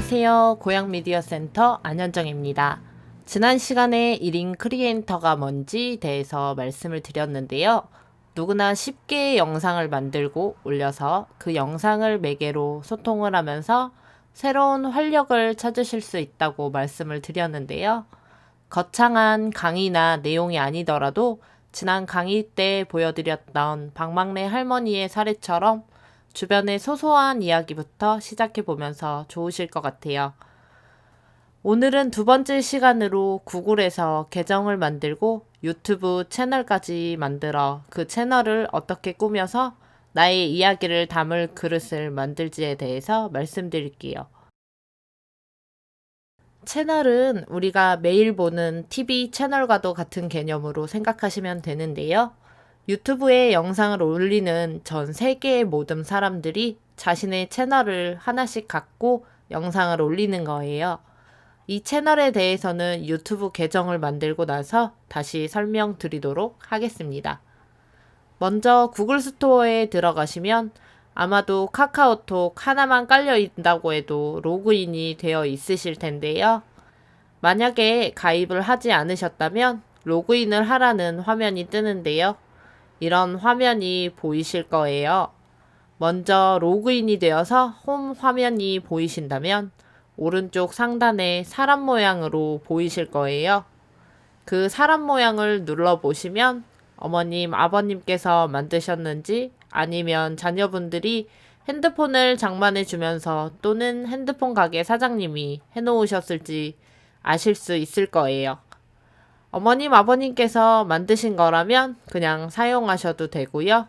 안녕하세요. 고양미디어센터 안현정입니다. 지난 시간에 1인 크리에이터가 뭔지 대해서 말씀을 드렸는데요. 누구나 쉽게 영상을 만들고 올려서 그 영상을 매개로 소통을 하면서 새로운 활력을 찾으실 수 있다고 말씀을 드렸는데요. 거창한 강의나 내용이 아니더라도 지난 강의 때 보여드렸던 박막내 할머니의 사례처럼 주변의 소소한 이야기부터 시작해 보면서 좋으실 것 같아요. 오늘은 두 번째 시간으로 구글에서 계정을 만들고 유튜브 채널까지 만들어 그 채널을 어떻게 꾸며서 나의 이야기를 담을 그릇을 만들지에 대해서 말씀드릴게요. 채널은 우리가 매일 보는 TV 채널과도 같은 개념으로 생각하시면 되는데요. 유튜브에 영상을 올리는 전 세계의 모든 사람들이 자신의 채널을 하나씩 갖고 영상을 올리는 거예요. 이 채널에 대해서는 유튜브 계정을 만들고 나서 다시 설명드리도록 하겠습니다. 먼저 구글 스토어에 들어가시면 아마도 카카오톡 하나만 깔려 있다고 해도 로그인이 되어 있으실 텐데요. 만약에 가입을 하지 않으셨다면 로그인을 하라는 화면이 뜨는데요. 이런 화면이 보이실 거예요. 먼저 로그인이 되어서 홈 화면이 보이신다면 오른쪽 상단에 사람 모양으로 보이실 거예요. 그 사람 모양을 눌러보시면 어머님, 아버님께서 만드셨는지 아니면 자녀분들이 핸드폰을 장만해 주면서 또는 핸드폰 가게 사장님이 해놓으셨을지 아실 수 있을 거예요. 어머님, 아버님께서 만드신 거라면 그냥 사용하셔도 되고요.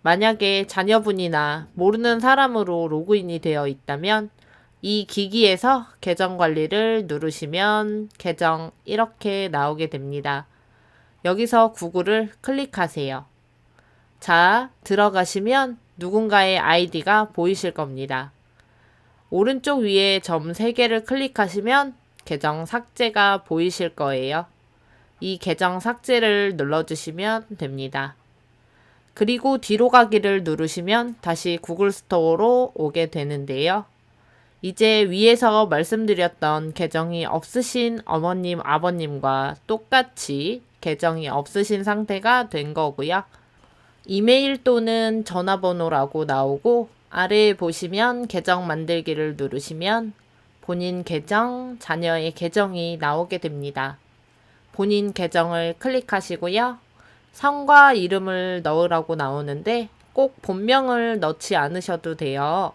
만약에 자녀분이나 모르는 사람으로 로그인이 되어 있다면 이 기기에서 계정 관리를 누르시면 계정 이렇게 나오게 됩니다. 여기서 구글을 클릭하세요. 자, 들어가시면 누군가의 아이디가 보이실 겁니다. 오른쪽 위에 점 3개를 클릭하시면 계정 삭제가 보이실 거예요. 이 계정 삭제를 눌러주시면 됩니다. 그리고 뒤로 가기를 누르시면 다시 구글 스토어로 오게 되는데요. 이제 위에서 말씀드렸던 계정이 없으신 어머님, 아버님과 똑같이 계정이 없으신 상태가 된 거고요. 이메일 또는 전화번호라고 나오고 아래에 보시면 계정 만들기를 누르시면 본인 계정, 자녀의 계정이 나오게 됩니다. 본인 계정을 클릭하시고요. 성과 이름을 넣으라고 나오는데 꼭 본명을 넣지 않으셔도 돼요.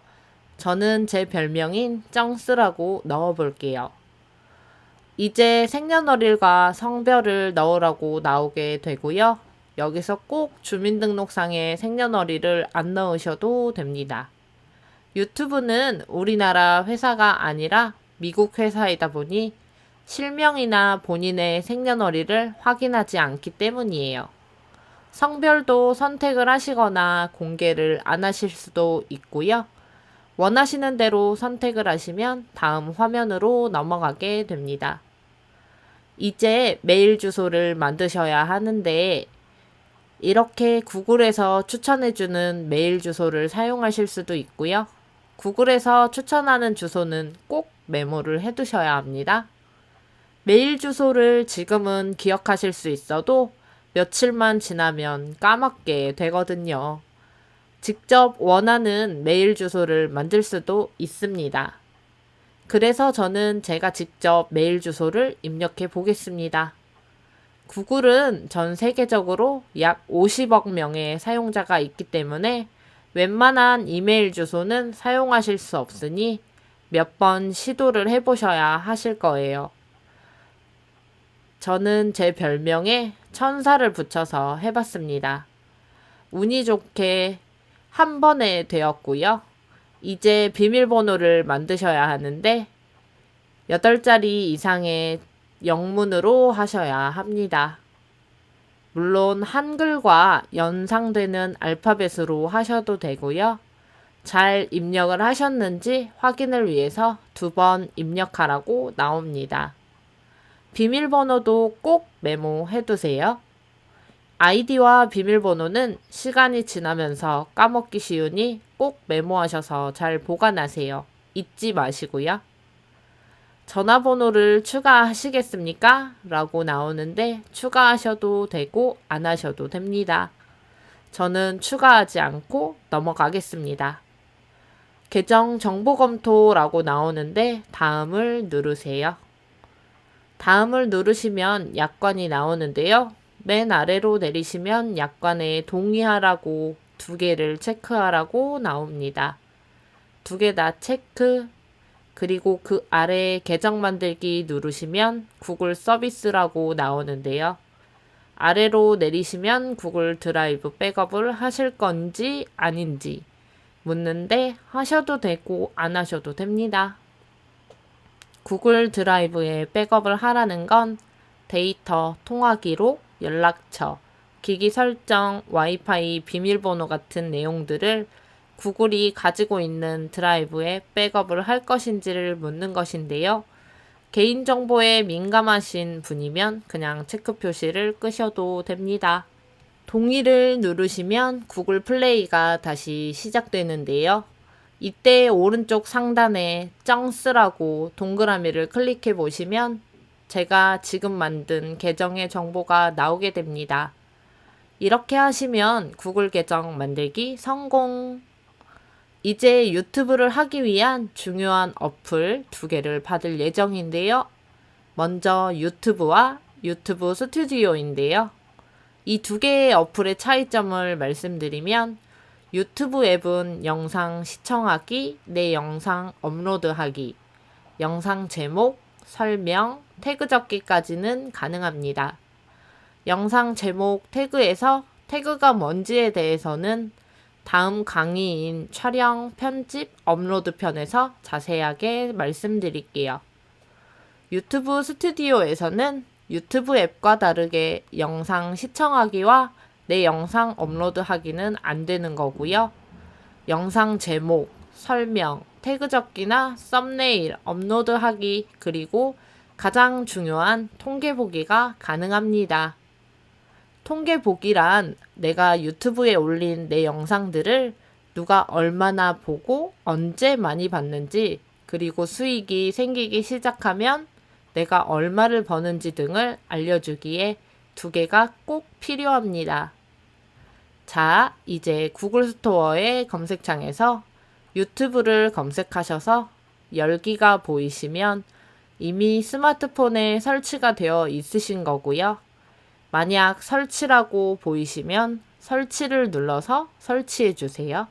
저는 제 별명인 쩡스라고 넣어볼게요. 이제 생년월일과 성별을 넣으라고 나오게 되고요. 여기서 꼭 주민등록상에 생년월일을 안 넣으셔도 됩니다. 유튜브는 우리나라 회사가 아니라 미국 회사이다 보니 실명이나 본인의 생년월일을 확인하지 않기 때문이에요. 성별도 선택을 하시거나 공개를 안 하실 수도 있고요. 원하시는 대로 선택을 하시면 다음 화면으로 넘어가게 됩니다. 이제 메일 주소를 만드셔야 하는데 이렇게 구글에서 추천해주는 메일 주소를 사용하실 수도 있고요. 구글에서 추천하는 주소는 꼭 메모를 해두셔야 합니다. 메일 주소를 지금은 기억하실 수 있어도 며칠만 지나면 까먹게 되거든요. 직접 원하는 메일 주소를 만들 수도 있습니다. 그래서 저는 제가 직접 메일 주소를 입력해 보겠습니다. 구글은 전 세계적으로 약 50억 명의 사용자가 있기 때문에 웬만한 이메일 주소는 사용하실 수 없으니 몇 번 시도를 해보셔야 하실 거예요. 저는 제 별명에 천사를 붙여서 해봤습니다. 운이 좋게 한 번에 되었고요. 이제 비밀번호를 만드셔야 하는데 8자리 이상의 영문으로 하셔야 합니다. 물론 한글과 연상되는 알파벳으로 하셔도 되고요. 잘 입력을 하셨는지 확인을 위해서 2번 입력하라고 나옵니다. 비밀번호도 꼭 메모해 두세요. 아이디와 비밀번호는 시간이 지나면서 까먹기 쉬우니 꼭 메모하셔서 잘 보관하세요. 잊지 마시고요. 전화번호를 추가하시겠습니까? 라고 나오는데 추가하셔도 되고 안 하셔도 됩니다. 저는 추가하지 않고 넘어가겠습니다. 계정 정보 검토라고 나오는데 다음을 누르세요. 다음을 누르시면 약관이 나오는데요. 맨 아래로 내리시면 약관에 동의하라고 2개를 체크하라고 나옵니다. 2개 다 체크. 그리고 그 아래 계정 만들기 누르시면 구글 서비스라고 나오는데요. 아래로 내리시면 구글 드라이브 백업을 하실 건지 아닌지 묻는데 하셔도 되고 안 하셔도 됩니다. 구글 드라이브에 백업을 하라는 건 데이터, 통화 기록, 연락처, 기기 설정, 와이파이, 비밀번호 같은 내용들을 구글이 가지고 있는 드라이브에 백업을 할 것인지를 묻는 것인데요. 개인정보에 민감하신 분이면 그냥 체크 표시를 끄셔도 됩니다. 동의를 누르시면 구글 플레이가 다시 시작되는데요. 이때 오른쪽 상단에 쩡스라고 동그라미를 클릭해 보시면 제가 지금 만든 계정의 정보가 나오게 됩니다. 이렇게 하시면 구글 계정 만들기 성공! 이제 유튜브를 하기 위한 중요한 어플 2개를 받을 예정인데요. 먼저 유튜브와 유튜브 스튜디오인데요. 이 2개의 어플의 차이점을 말씀드리면 유튜브 앱은 영상 시청하기, 내 영상 업로드하기, 영상 제목, 설명, 태그 적기까지는 가능합니다. 영상 제목 태그에서 태그가 뭔지에 대해서는 다음 강의인 촬영, 편집, 업로드 편에서 자세하게 말씀드릴게요. 유튜브 스튜디오에서는 유튜브 앱과 다르게 영상 시청하기와 내 영상 업로드하기는 안 되는 거고요. 영상 제목, 설명, 태그 적기나 썸네일 업로드하기 그리고 가장 중요한 통계 보기가 가능합니다. 통계 보기란 내가 유튜브에 올린 내 영상들을 누가 얼마나 보고 언제 많이 봤는지 그리고 수익이 생기기 시작하면 내가 얼마를 버는지 등을 알려주기에 2개가 꼭 필요합니다. 자, 이제 구글 스토어의 검색창에서 유튜브를 검색하셔서 열기가 보이시면 이미 스마트폰에 설치가 되어 있으신 거고요. 만약 설치라고 보이시면 설치를 눌러서 설치해 주세요.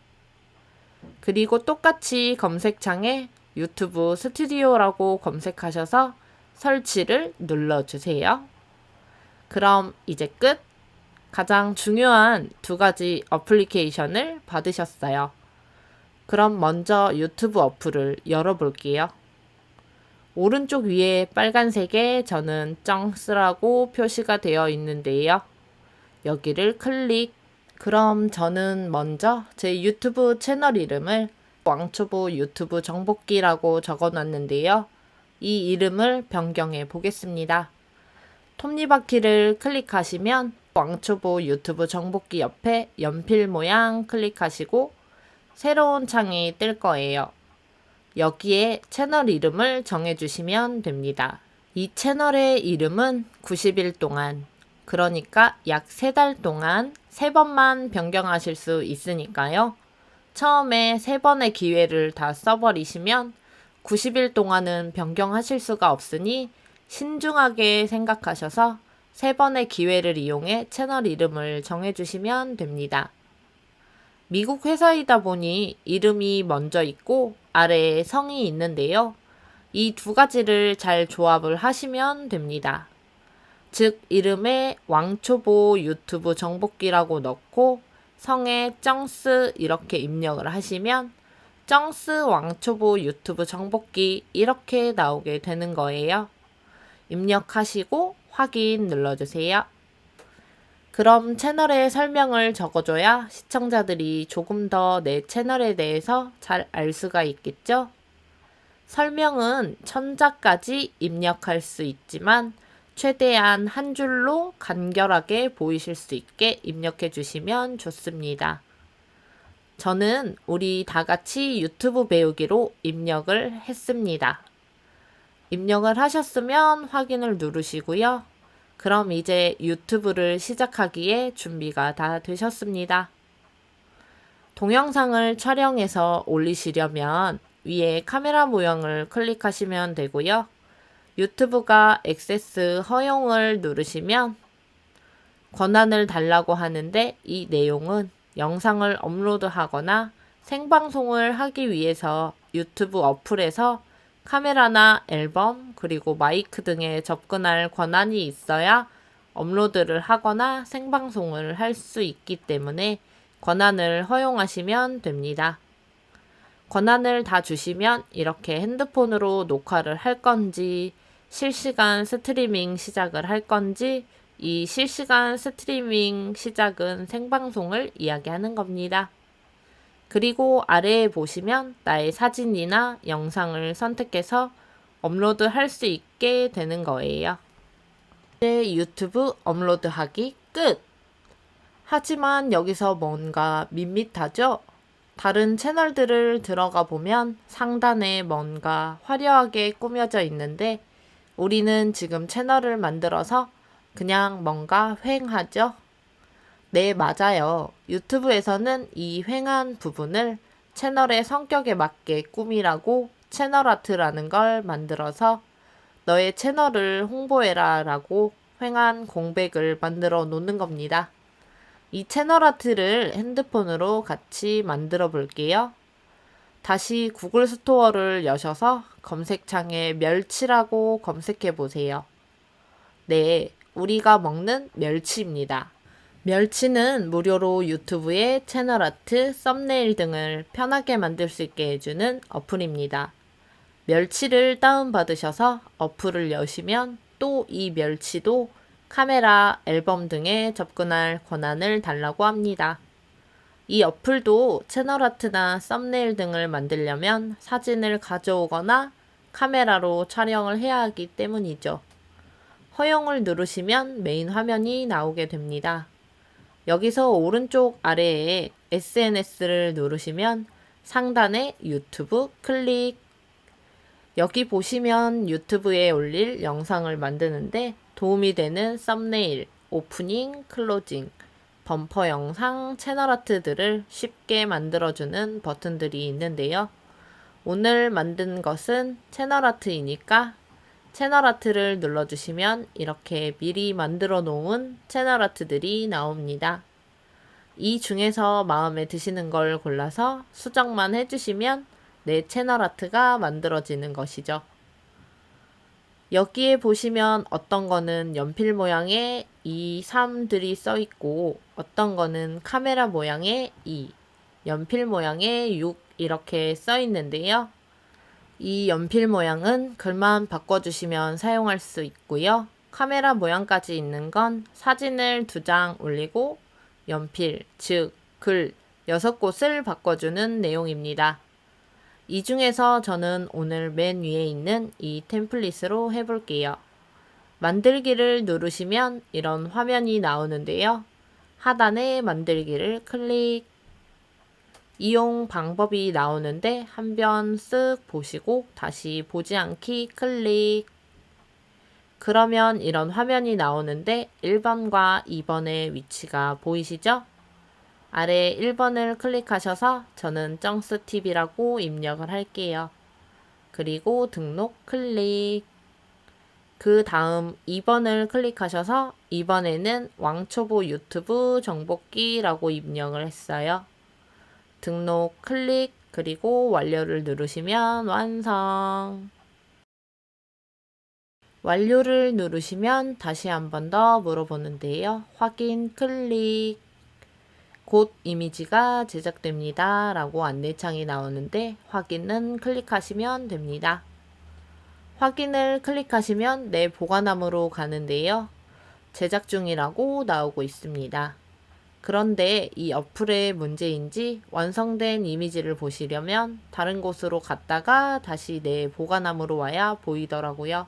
그리고 똑같이 검색창에 유튜브 스튜디오라고 검색하셔서 설치를 눌러주세요. 그럼 이제 끝! 가장 중요한 2가지 어플리케이션을 받으셨어요. 그럼 먼저 유튜브 어플을 열어볼게요. 오른쪽 위에 빨간색에 저는 쩡스라고 표시가 되어 있는데요. 여기를 클릭. 그럼 저는 먼저 제 유튜브 채널 이름을 왕초보 유튜브 정복기라고 적어놨는데요. 이 이름을 변경해 보겠습니다. 톱니바퀴를 클릭하시면 왕초보 유튜브 정복기 옆에 연필 모양 클릭하시고 새로운 창이 뜰 거예요. 여기에 채널 이름을 정해주시면 됩니다. 이 채널의 이름은 90일 동안, 그러니까 약 3달 동안 3번만 변경하실 수 있으니까요. 처음에 3번의 기회를 다 써버리시면 90일 동안은 변경하실 수가 없으니 신중하게 생각하셔서 3번의 기회를 이용해 채널 이름을 정해주시면 됩니다. 미국 회사이다 보니 이름이 먼저 있고 아래에 성이 있는데요. 이 2가지를 잘 조합을 하시면 됩니다. 즉 이름에 왕초보 유튜브 정복기라고 넣고 성에 쩡스 이렇게 입력을 하시면 쩡스 왕초보 유튜브 정복기 이렇게 나오게 되는 거예요. 입력하시고 확인 눌러주세요. 그럼 채널의 설명을 적어줘야 시청자들이 조금 더 내 채널에 대해서 잘 알 수가 있겠죠? 설명은 1000자까지 입력할 수 있지만 최대한 한 줄로 간결하게 보이실 수 있게 입력해 주시면 좋습니다. 저는 우리 다 같이 유튜브 배우기로 입력을 했습니다. 입력을 하셨으면 확인을 누르시고요. 그럼 이제 유튜브를 시작하기에 준비가 다 되셨습니다. 동영상을 촬영해서 올리시려면 위에 카메라 모양을 클릭하시면 되고요. 유튜브가 액세스 허용을 누르시면 권한을 달라고 하는데 이 내용은 영상을 업로드하거나 생방송을 하기 위해서 유튜브 어플에서 카메라나 앨범 그리고 마이크 등에 접근할 권한이 있어야 업로드를 하거나 생방송을 할 수 있기 때문에 권한을 허용하시면 됩니다. 권한을 다 주시면 이렇게 핸드폰으로 녹화를 할 건지 실시간 스트리밍 시작을 할 건지 이 실시간 스트리밍 시작은 생방송을 이야기하는 겁니다. 그리고 아래에 보시면 나의 사진이나 영상을 선택해서 업로드 할 수 있게 되는 거예요. 이제 유튜브 업로드하기 끝! 하지만 여기서 뭔가 밋밋하죠? 다른 채널들을 들어가 보면 상단에 뭔가 화려하게 꾸며져 있는데 우리는 지금 채널을 만들어서 그냥 뭔가 휑하죠? 네, 맞아요. 유튜브에서는 이 휑한 부분을 채널의 성격에 맞게 꾸미라고 채널 아트라는 걸 만들어서 너의 채널을 홍보해라 라고 휑한 공백을 만들어 놓는 겁니다. 이 채널 아트를 핸드폰으로 같이 만들어 볼게요. 다시 구글 스토어를 여셔서 검색창에 멸치라고 검색해 보세요. 네, 우리가 먹는 멸치입니다. 멸치는 무료로 유튜브에 채널 아트, 썸네일 등을 편하게 만들 수 있게 해주는 어플입니다. 멸치를 다운받으셔서 어플을 여시면 또 이 멸치도 카메라, 앨범 등에 접근할 권한을 달라고 합니다. 이 어플도 채널 아트나 썸네일 등을 만들려면 사진을 가져오거나 카메라로 촬영을 해야 하기 때문이죠. 허용을 누르시면 메인 화면이 나오게 됩니다. 여기서 오른쪽 아래에 SNS를 누르시면 상단에 유튜브 클릭. 여기 보시면 유튜브에 올릴 영상을 만드는데 도움이 되는 썸네일, 오프닝, 클로징, 범퍼 영상, 채널 아트들을 쉽게 만들어주는 버튼들이 있는데요. 오늘 만든 것은 채널 아트이니까 채널 아트를 눌러주시면 이렇게 미리 만들어 놓은 채널 아트들이 나옵니다. 이 중에서 마음에 드시는 걸 골라서 수정만 해주시면 내 채널 아트가 만들어지는 것이죠. 여기에 보시면 어떤 거는 연필 모양의 2, 3들이 써 있고 어떤 거는 카메라 모양의 2, 연필 모양의 6 이렇게 써 있는데요. 이 연필 모양은 글만 바꿔주시면 사용할 수 있고요. 카메라 모양까지 있는 건 사진을 2장 올리고 연필, 즉 글 6곳을 바꿔주는 내용입니다. 이 중에서 저는 오늘 맨 위에 있는 이 템플릿으로 해볼게요. 만들기를 누르시면 이런 화면이 나오는데요. 하단에 만들기를 클릭. 이용 방법이 나오는데 한 번 쓱 보시고 다시 보지 않기 클릭. 그러면 이런 화면이 나오는데 1번과 2번의 위치가 보이시죠? 아래 1번을 클릭하셔서 저는 쩡스TV라고 입력을 할게요. 그리고 등록 클릭. 그 다음 2번을 클릭하셔서 이번에는 왕초보 유튜브 정복기라고 입력을 했어요. 등록 클릭 그리고 완료를 누르시면 완성. 완료를 누르시면 다시 한 번 더 물어보는데요. 확인 클릭. 곧 이미지가 제작됩니다 라고 안내창이 나오는데 확인은 클릭하시면 됩니다. 확인을 클릭하시면 내 보관함으로 가는데요. 제작 중이라고 나오고 있습니다. 그런데 이 어플의 문제인지 완성된 이미지를 보시려면 다른 곳으로 갔다가 다시 내 보관함으로 와야 보이더라고요.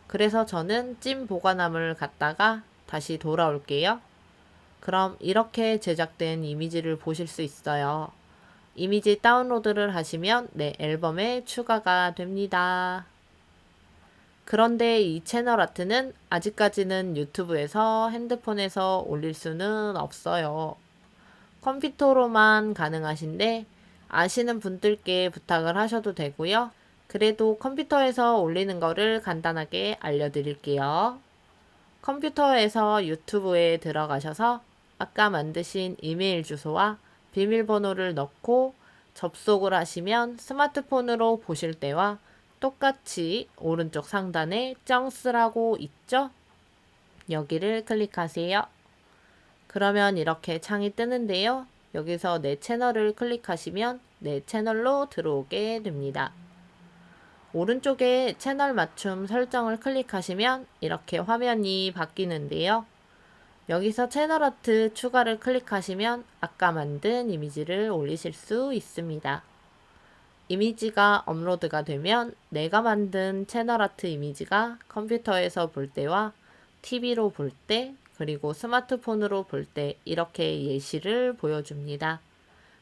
그래서 저는 찜 보관함을 갔다가 다시 돌아올게요. 그럼 이렇게 제작된 이미지를 보실 수 있어요. 이미지 다운로드를 하시면 내 앨범에 추가가 됩니다. 그런데 이 채널 아트는 아직까지는 유튜브에서 핸드폰에서 올릴 수는 없어요. 컴퓨터로만 가능하신데 아시는 분들께 부탁을 하셔도 되고요. 그래도 컴퓨터에서 올리는 거를 간단하게 알려드릴게요. 컴퓨터에서 유튜브에 들어가셔서 아까 만드신 이메일 주소와 비밀번호를 넣고 접속을 하시면 스마트폰으로 보실 때와 똑같이 오른쪽 상단에 쩡스라고 있죠? 여기를 클릭하세요. 그러면 이렇게 창이 뜨는데요. 여기서 내 채널을 클릭하시면 내 채널로 들어오게 됩니다. 오른쪽에 채널 맞춤 설정을 클릭하시면 이렇게 화면이 바뀌는데요. 여기서 채널 아트 추가를 클릭하시면 아까 만든 이미지를 올리실 수 있습니다. 이미지가 업로드가 되면 내가 만든 채널 아트 이미지가 컴퓨터에서 볼 때와 TV로 볼 때, 그리고 스마트폰으로 볼 때 이렇게 예시를 보여줍니다.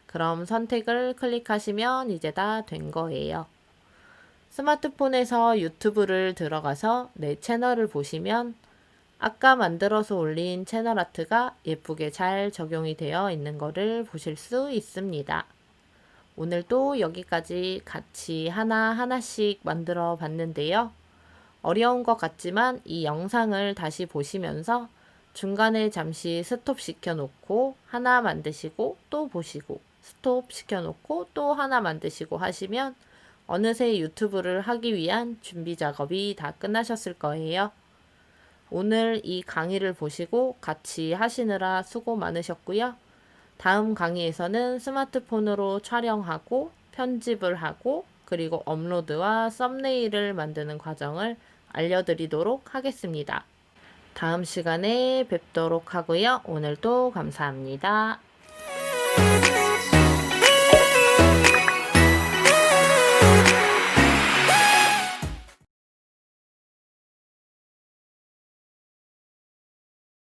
그럼 선택을 클릭하시면 이제 다 된 거예요. 스마트폰에서 유튜브를 들어가서 내 채널을 보시면 아까 만들어서 올린 채널 아트가 예쁘게 잘 적용이 되어 있는 것을 보실 수 있습니다. 오늘도 여기까지 같이 하나하나씩 만들어 봤는데요. 어려운 것 같지만 이 영상을 다시 보시면서 중간에 잠시 스톱 시켜놓고 하나 만드시고 또 보시고 스톱 시켜놓고 또 하나 만드시고 하시면 어느새 유튜브를 하기 위한 준비 작업이 다 끝나셨을 거예요. 오늘 이 강의를 보시고 같이 하시느라 수고 많으셨고요. 다음 강의에서는 스마트폰으로 촬영하고 편집을 하고 그리고 업로드와 썸네일을 만드는 과정을 알려드리도록 하겠습니다. 다음 시간에 뵙도록 하고요. 오늘도 감사합니다.